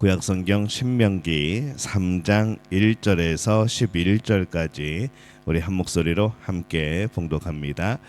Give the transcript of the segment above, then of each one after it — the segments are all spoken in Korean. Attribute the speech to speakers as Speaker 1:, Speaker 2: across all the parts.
Speaker 1: 구약성경 신명기 3장 1절에서 11절까지 우리 한 목소리로 함께 봉독합니다.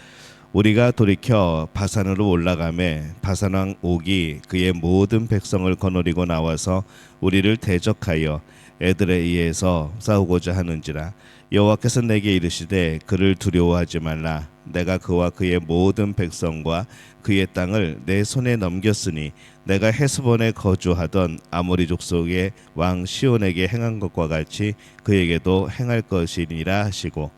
Speaker 1: 우리가 돌이켜 바산으로 올라가매 바산왕 옥이 그의 모든 백성을 거느리고 나와서 우리를 대적하여 에드레이에서 싸우고자 하는지라. 여호와께서 내게 이르시되 그를 두려워하지 말라. 내가 그와 그의 모든 백성과 그의 땅을 내 손에 넘겼으니 내가 헤스본에 거주하던 아모리 족속의 왕 시온에게 행한 것과 같이 그에게도 행할 것이니라 하시고,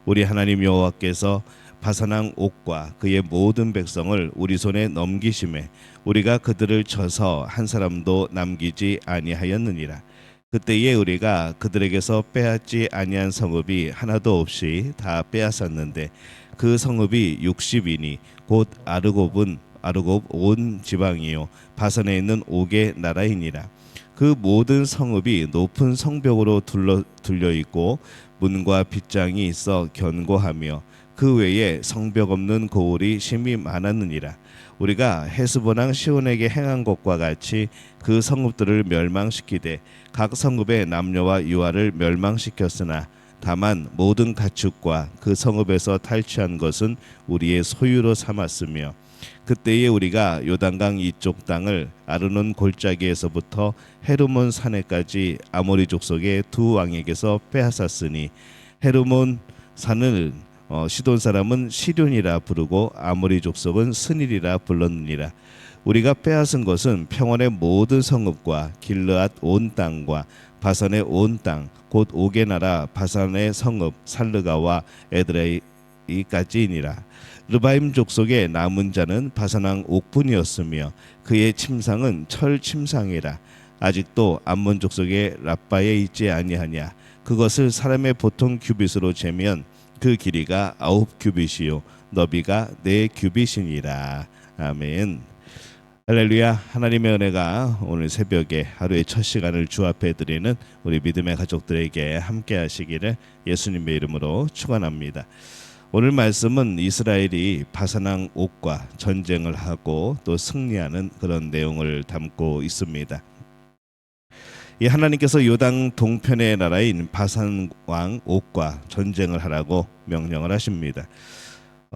Speaker 1: 우리 하나님 여호와께서 바산왕 옥과 그의 모든 백성을 우리 손에 넘기심에 우리가 그들을 쳐서 한 사람도 남기지 아니하였느니라. 그때에 우리가 그들에게서 빼앗지 아니한 성읍이 하나도 없이 다 빼앗았는데 그 성읍이 60이니 곧 아르곱 온 지방이요 바산에 있는 옥의 나라이니라. 그 모든 성읍이 높은 성벽으로 둘려 있고 문과 빗장이 있어 견고하며 그 외에 성벽 없는 고을이 심히 많았느니라. 우리가 헤스본 왕 시온에게 행한 것과 같이 그 성읍들을 멸망시키되 각 성읍의 남녀와 유아를 멸망시켰으나 다만 모든 가축과 그 성읍에서 탈취한 것은 우리의 소유로 삼았으며, 그때에 우리가 요단강 이쪽 땅을 아르논 골짜기에서부터 헤르몬 산에까지 아모리 족속의 두 왕에게서 빼앗았으니 헤르몬 산을 시돈 사람은 시륜이라 부르고 아모리 족속은 스닐이라 불렀느니라. 우리가 빼앗은 것은 평원의 모든 성읍과 길르앗 온 땅과 바산의 온 땅 곧 옥의 나라 바산의 성읍 살르가와 에드레이까지이니라. 르바임 족속의 남은 자는 바산왕 옥뿐이었으며 그의 침상은 철 침상이라. 아직도 암몬 족속의 랍바에 있지 아니하냐. 그것을 사람의 보통 규빗으로 재면 그 길이가 9규빗이요 너비가 4규빗이니라. 아멘. 할렐루야. 하나님의 은혜가 오늘 새벽에 하루의 첫 시간을 주 앞에 드리는 우리 믿음의 가족들에게 함께 하시기를 예수님의 이름으로 축원합니다. 오늘 말씀은 이스라엘이 바산왕 옥과 전쟁을 하고 또 승리하는 그런 내용을 담고 있습니다. 이 하나님께서 요단 동편의 나라인 바산왕 옥과 전쟁을 하라고 명령을 하십니다.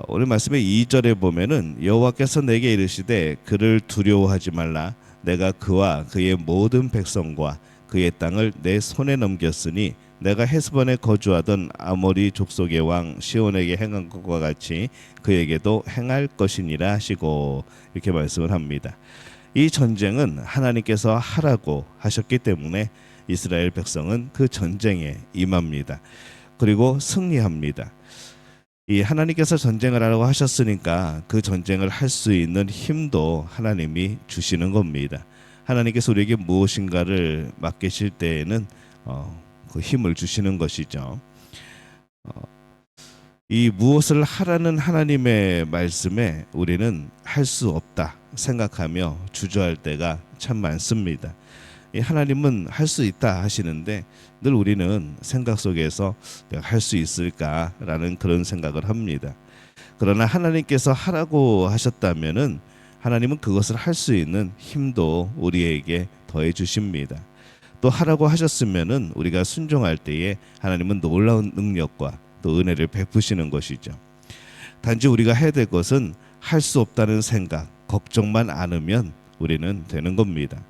Speaker 1: 오늘 말씀의 2절에 보면은 여호와께서 내게 이르시되 그를 두려워하지 말라. 내가 그와 그의 모든 백성과 그의 땅을 내 손에 넘겼으니 내가 헤스본에 거주하던 아모리 족속의 왕 시온에게 행한 것과 같이 그에게도 행할 것이니라 하시고, 이렇게 말씀을 합니다. 이 전쟁은 하나님께서 하라고 하셨기 때문에 이스라엘 백성은 그 전쟁에 임합니다. 그리고 승리합니다. 이 하나님께서 전쟁을 하라고 하셨으니까 그 전쟁을 할 수 있는 힘도 하나님이 주시는 겁니다. 하나님께서 우리에게 무엇인가를 맡기실 때에는 그 힘을 주시는 것이죠. 이 무엇을 하라는 하나님의 말씀에 우리는 할 수 없다 생각하며 주저할 때가 참 많습니다. 이 하나님은 할 수 있다 하시는데 늘 우리는 생각 속에서 내가 할 수 있을까라는 그런 생각을 합니다. 그러나 하나님께서 하라고 하셨다면은 하나님은 그것을 할 수 있는 힘도 우리에게 더해 주십니다. 또 하라고 하셨으면은 우리가 순종할 때에 하나님은 놀라운 능력과 또 은혜를 베푸시는 것이죠. 단지 우리가 해야 될 것은 할 수 없다는 생각, 걱정만 않으면 우리는 되는 겁니다.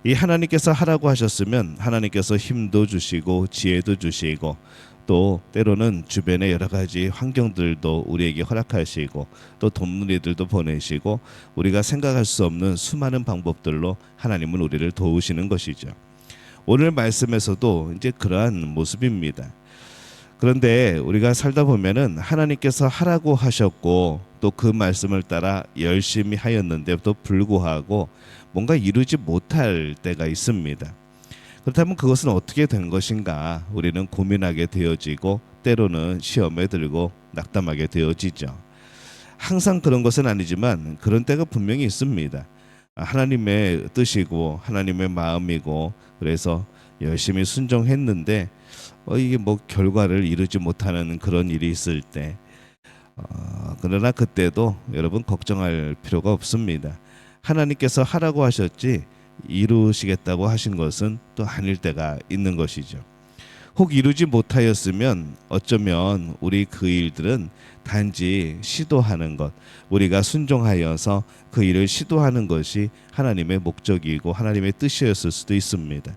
Speaker 1: 이 하나님께서 하라고 하셨으면 하나님께서 힘도 주시고 지혜도 주시고 또 때로는 주변의 여러 가지 환경들도 우리에게 허락하시고 또 돕는이들도 보내시고 우리가 생각할 수 없는 수많은 방법들로 하나님은 우리를 도우시는 것이죠. 오늘 말씀에서도 이제 그러한 모습입니다. 그런데 우리가 살다 보면은 하나님께서 하라고 하셨고 또 그 말씀을 따라 열심히 하였는데도 불구하고 뭔가 이루지 못할 때가 있습니다. 그렇다면 그것은 어떻게 된 것인가 우리는 고민하게 되어지고 때로는 시험에 들고 낙담하게 되어지죠. 항상 그런 것은 아니지만 그런 때가 분명히 있습니다. 하나님의 뜻이고 하나님의 마음이고 그래서 열심히 순종했는데 이게 뭐 결과를 이루지 못하는 그런 일이 있을 때 그러나 그때도 여러분 걱정할 필요가 없습니다. 하나님께서 하라고 하셨지 이루시겠다고 하신 것은 또 아닐 때가 있는 것이죠. 혹 이루지 못하였으면 어쩌면 우리 그 일들은 단지 시도하는 것, 우리가 순종하여서 그 일을 시도하는 것이 하나님의 목적이고 하나님의 뜻이었을 수도 있습니다.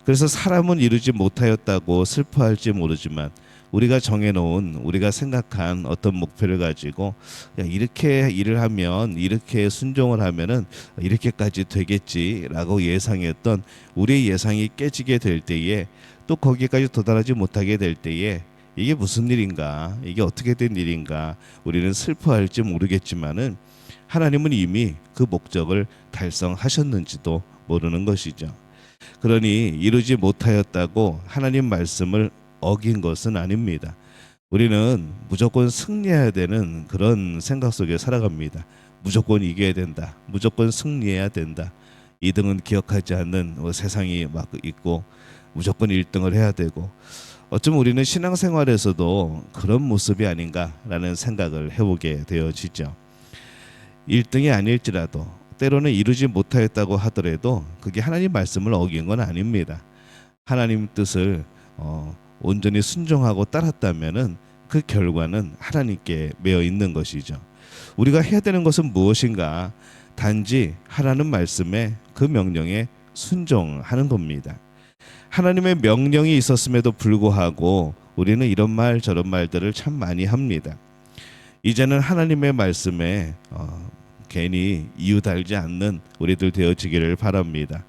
Speaker 1: 그래서 사람은 이루지 못하였다고 슬퍼할지 모르지만 우리가 정해놓은, 우리가 생각한 어떤 목표를 가지고 이렇게 일을 하면, 이렇게 순종을 하면은 이렇게까지 되겠지라고 예상했던 우리의 예상이 깨지게 될 때에, 또 거기까지 도달하지 못하게 될 때에 이게 무슨 일인가, 이게 어떻게 된 일인가, 우리는 슬퍼할지 모르겠지만은 하나님은 이미 그 목적을 달성하셨는지도 모르는 것이죠. 그러니 이루지 못하였다고 하나님 말씀을 어긴 것은 아닙니다. 우리는 무조건 승리해야 되는 그런 생각 속에 살아갑니다. 무조건 이겨야 된다, 무조건 승리해야 된다, 2등은 기억하지 않는 세상이 막 있고 무조건 1등을 해야 되고, 어쩌면 우리는 신앙생활에서도 그런 모습이 아닌가라는 생각을 해보게 되어지죠. 1등이 아닐지라도, 때로는 이루지 못하였다고 하더라도 그게 하나님 말씀을 어긴 건 아닙니다. 하나님 뜻을 온전히 순종하고 따랐다면은 그 결과는 하나님께 매여 있는 것이죠. 우리가 해야 되는 것은 무엇인가? 단지 하라는 말씀에, 그 명령에 순종하는 겁니다. 하나님의 명령이 있었음에도 불구하고 우리는 이런 말 저런 말들을 참 많이 합니다. 이제는 하나님의 말씀에 괜히 이유 달지 않는 우리들 되어지기를 바랍니다.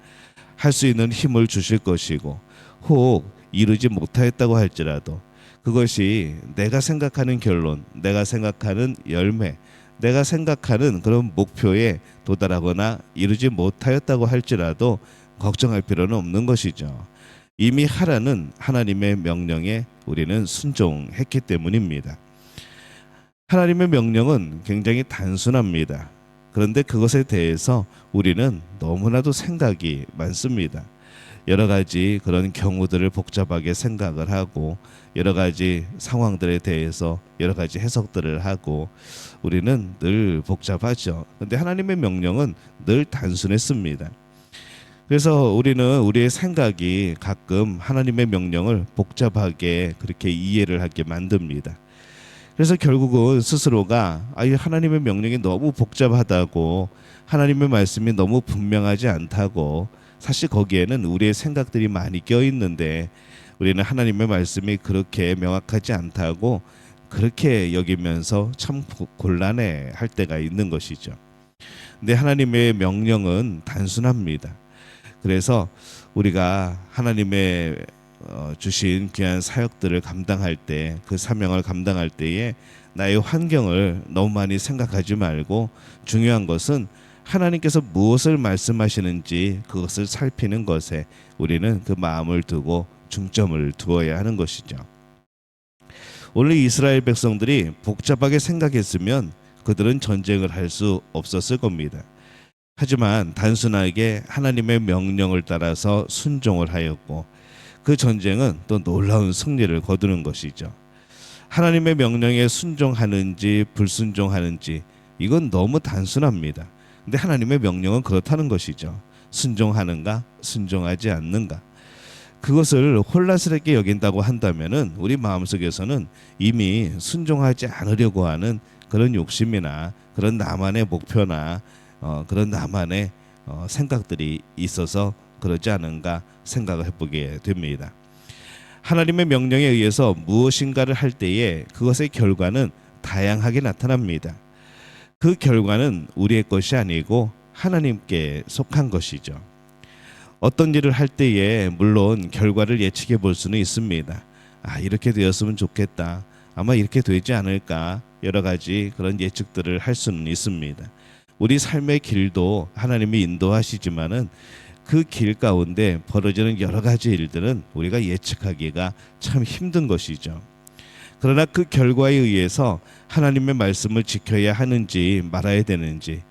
Speaker 1: 할 수 있는 힘을 주실 것이고, 혹 이루지 못하였다고 할지라도 그것이 내가 생각하는 결론, 내가 생각하는 열매, 내가 생각하는 그런 목표에 도달하거나 이루지 못하였다고 할지라도 걱정할 필요는 없는 것이죠. 이미 하라는 하나님의 명령에 우리는 순종했기 때문입니다. 하나님의 명령은 굉장히 단순합니다. 그런데 그것에 대해서 우리는 너무나도 생각이 많습니다. 여러 가지 그런 경우들을 복잡하게 생각을 하고, 여러 가지 상황들에 대해서 여러 가지 해석들을 하고, 우리는 늘 복잡하죠. 그런데 하나님의 명령은 늘 단순했습니다. 그래서 우리는 우리의 생각이 가끔 하나님의 명령을 복잡하게 그렇게 이해를 하게 만듭니다. 그래서 결국은 스스로가 하나님의 명령이 너무 복잡하다고, 하나님의 말씀이 너무 분명하지 않다고, 사실 거기에는 우리의 생각들이 많이 껴있는데 우리는 하나님의 말씀이 그렇게 명확하지 않다고 그렇게 여기면서 참 곤란해 할 때가 있는 것이죠. 근데 하나님의 명령은 단순합니다. 그래서 우리가 하나님의 주신 귀한 사역들을 감당할 때, 그 사명을 감당할 때에 나의 환경을 너무 많이 생각하지 말고, 중요한 것은 하나님께서 무엇을 말씀하시는지 그것을 살피는 것에 우리는 그 마음을 두고 중점을 두어야 하는 것이죠. 원래 이스라엘 백성들이 복잡하게 생각했으면 그들은 전쟁을 할 수 없었을 겁니다. 하지만 단순하게 하나님의 명령을 따라서 순종을 하였고, 그 전쟁은 또 놀라운 승리를 거두는 것이죠. 하나님의 명령에 순종하는지 불순종하는지, 이건 너무 단순합니다. 근데 하나님의 명령은 그렇다는 것이죠. 순종하는가 순종하지 않는가. 그것을 혼란스럽게 여긴다고 한다면은 우리 마음속에서는 이미 순종하지 않으려고 하는 그런 욕심이나 그런 나만의 목표나 그런 나만의 생각들이 있어서 그러지 않은가 생각을 해보게 됩니다. 하나님의 명령에 의해서 무엇인가를 할 때에 그것의 결과는 다양하게 나타납니다. 그 결과는 우리의 것이 아니고 하나님께 속한 것이죠. 어떤 일을 할 때에 물론 결과를 예측해 볼 수는 있습니다. 이렇게 되었으면 좋겠다, 아마 이렇게 되지 않을까, 여러 가지 그런 예측들을 할 수는 있습니다. 우리 삶의 길도 하나님이 인도하시지만은 그 길 가운데 벌어지는 여러 가지 일들은 우리가 예측하기가 참 힘든 것이죠. 그러나 그 결과에 의해서 하나님의 말씀을 지켜야 하는지 말아야 되는지,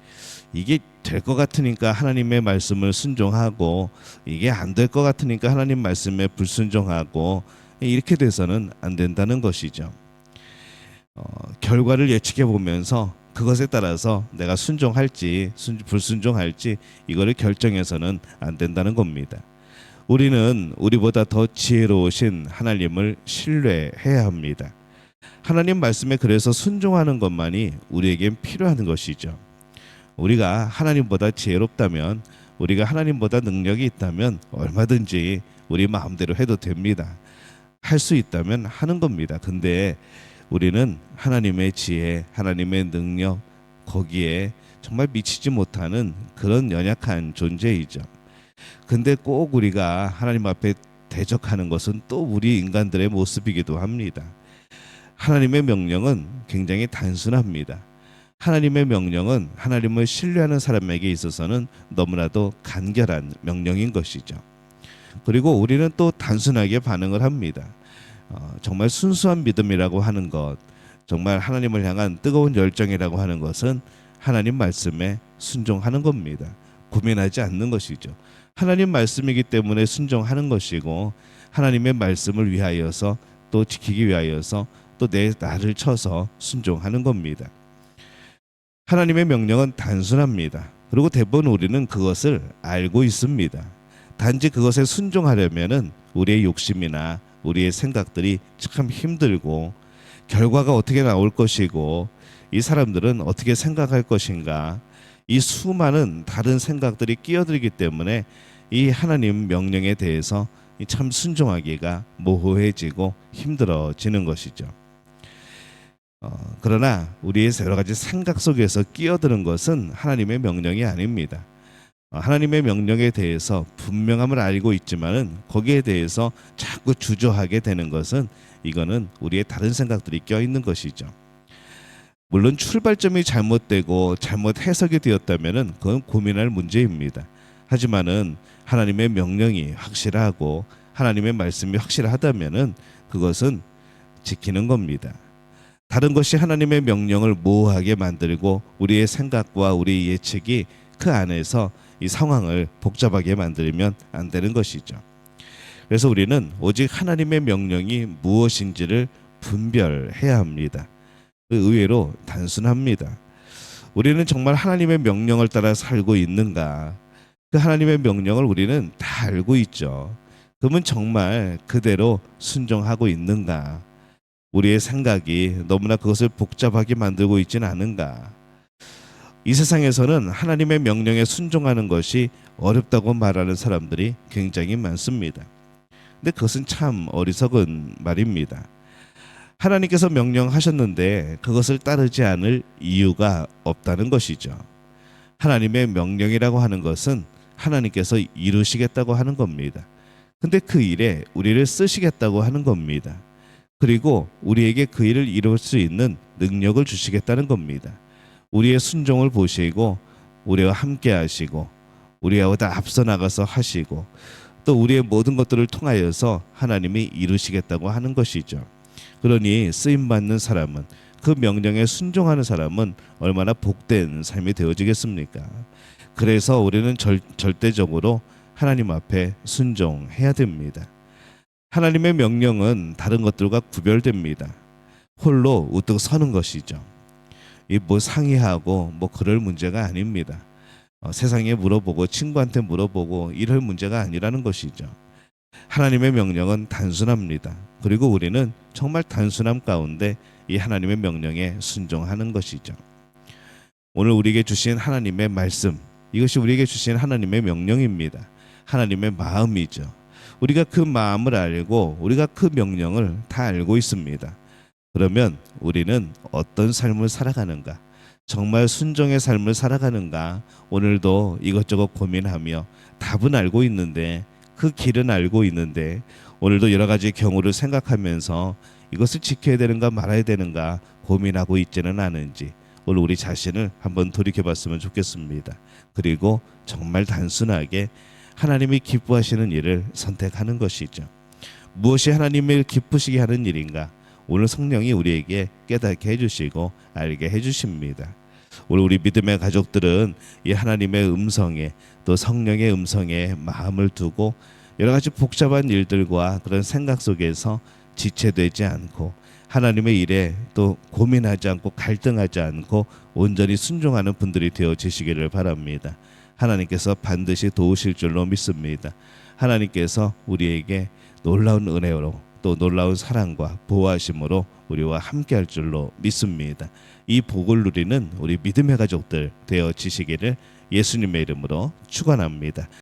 Speaker 1: 이게 될 것 같으니까 하나님의 말씀을 순종하고, 이게 안 될 것 같으니까 하나님 말씀에 불순종하고, 이렇게 돼서는 안 된다는 것이죠. 결과를 예측해 보면서 그것에 따라서 내가 순종할지 불순종할지 이거를 결정해서는 안 된다는 겁니다. 우리는 우리보다 더 지혜로우신 하나님을 신뢰해야 합니다. 하나님 말씀에 그래서 순종하는 것만이 우리에겐 필요한 것이죠. 우리가 하나님보다 지혜롭다면, 우리가 하나님보다 능력이 있다면 얼마든지 우리 마음대로 해도 됩니다. 할 수 있다면 하는 겁니다. 근데 우리는 하나님의 지혜, 하나님의 능력, 거기에 정말 미치지 못하는 그런 연약한 존재이죠. 근데 꼭 우리가 하나님 앞에 대적하는 것은 또 우리 인간들의 모습이기도 합니다. 하나님의 명령은 굉장히 단순합니다. 하나님의 명령은 하나님을 신뢰하는 사람에게 있어서는 너무나도 간결한 명령인 것이죠. 그리고 우리는 또 단순하게 반응을 합니다. 정말 순수한 믿음이라고 하는 것, 정말 하나님을 향한 뜨거운 열정이라고 하는 것은 하나님 말씀에 순종하는 겁니다. 고민하지 않는 것이죠. 하나님 말씀이기 때문에 순종하는 것이고, 하나님의 말씀을 위하여서 또 지키기 위하여서 또 내 나를 쳐서 순종하는 겁니다. 하나님의 명령은 단순합니다. 그리고 대부분 우리는 그것을 알고 있습니다. 단지 그것에 순종하려면은 우리의 욕심이나 우리의 생각들이 참 힘들고, 결과가 어떻게 나올 것이고, 이 사람들은 어떻게 생각할 것인가, 이 수많은 다른 생각들이 끼어들기 때문에 이 하나님 명령에 대해서 참 순종하기가 모호해지고 힘들어지는 것이죠. 그러나 우리의 여러 가지 생각 속에서 끼어드는 것은 하나님의 명령이 아닙니다. 하나님의 명령에 대해서 분명함을 알고 있지만은 거기에 대해서 자꾸 주저하게 되는 것은, 이거는 우리의 다른 생각들이 껴있는 것이죠. 물론 출발점이 잘못되고 잘못 해석이 되었다면은 그건 고민할 문제입니다. 하지만은 하나님의 명령이 확실하고 하나님의 말씀이 확실하다면은 그것은 지키는 겁니다. 다른 것이 하나님의 명령을 모호하게 만들고 우리의 생각과 우리의 예측이 그 안에서 이 상황을 복잡하게 만들면 안 되는 것이죠. 그래서 우리는 오직 하나님의 명령이 무엇인지를 분별해야 합니다. 의외로 단순합니다. 우리는 정말 하나님의 명령을 따라 살고 있는가? 그 하나님의 명령을 우리는 다 알고 있죠. 그러면 정말 그대로 순종하고 있는가? 우리의 생각이 너무나 그것을 복잡하게 만들고 있지는 않은가? 이 세상에서는 하나님의 명령에 순종하는 것이 어렵다고 말하는 사람들이 굉장히 많습니다. 근데 그것은 참 어리석은 말입니다. 하나님께서 명령하셨는데 그것을 따르지 않을 이유가 없다는 것이죠. 하나님의 명령이라고 하는 것은 하나님께서 이루시겠다고 하는 겁니다. 근데 그 일에 우리를 쓰시겠다고 하는 겁니다. 그리고 우리에게 그 일을 이룰 수 있는 능력을 주시겠다는 겁니다. 우리의 순종을 보시고 우리와 함께 하시고 우리보다 앞서 나가서 하시고 또 우리의 모든 것들을 통하여서 하나님이 이루시겠다고 하는 것이죠. 그러니 쓰임받는 사람은, 그 명령에 순종하는 사람은 얼마나 복된 삶이 되어지겠습니까? 그래서 우리는 절대적으로 하나님 앞에 순종해야 됩니다. 하나님의 명령은 다른 것들과 구별됩니다. 홀로 우뚝 서는 것이죠. 이 뭐 상의하고 뭐 그럴 문제가 아닙니다. 세상에 물어보고 친구한테 물어보고 이럴 문제가 아니라는 것이죠. 하나님의 명령은 단순합니다. 그리고 우리는 정말 단순함 가운데 이 하나님의 명령에 순종하는 것이죠. 오늘 우리에게 주신 하나님의 말씀, 이것이 우리에게 주신 하나님의 명령입니다. 하나님의 마음이죠. 우리가 그 마음을 알고 우리가 그 명령을 다 알고 있습니다. 그러면 우리는 어떤 삶을 살아가는가? 정말 순종의 삶을 살아가는가? 오늘도 이것저것 고민하며 답은 알고 있는데, 그 길은 알고 있는데 오늘도 여러 가지 경우를 생각하면서 이것을 지켜야 되는가 말아야 되는가 고민하고 있지는 않은지 오늘 우리 자신을 한번 돌이켜봤으면 좋겠습니다. 그리고 정말 단순하게 하나님이 기뻐하시는 일을 선택하는 것이죠. 무엇이 하나님을 기쁘시게 하는 일인가? 오늘 성령이 우리에게 깨닫게 해주시고 알게 해주십니다. 오늘 우리 믿음의 가족들은 이 하나님의 음성에, 또 성령의 음성에 마음을 두고 여러 가지 복잡한 일들과 그런 생각 속에서 지체되지 않고 하나님의 일에 또 고민하지 않고 갈등하지 않고 온전히 순종하는 분들이 되어지시기를 바랍니다. 하나님께서 반드시 도우실 줄로 믿습니다. 하나님께서 우리에게 놀라운 은혜로 또 놀라운 사랑과 보호하심으로 우리와 함께할 줄로 믿습니다. 이 복을 누리는 우리 믿음의 가족들 되어지시기를 예수님의 이름으로 축원합니다.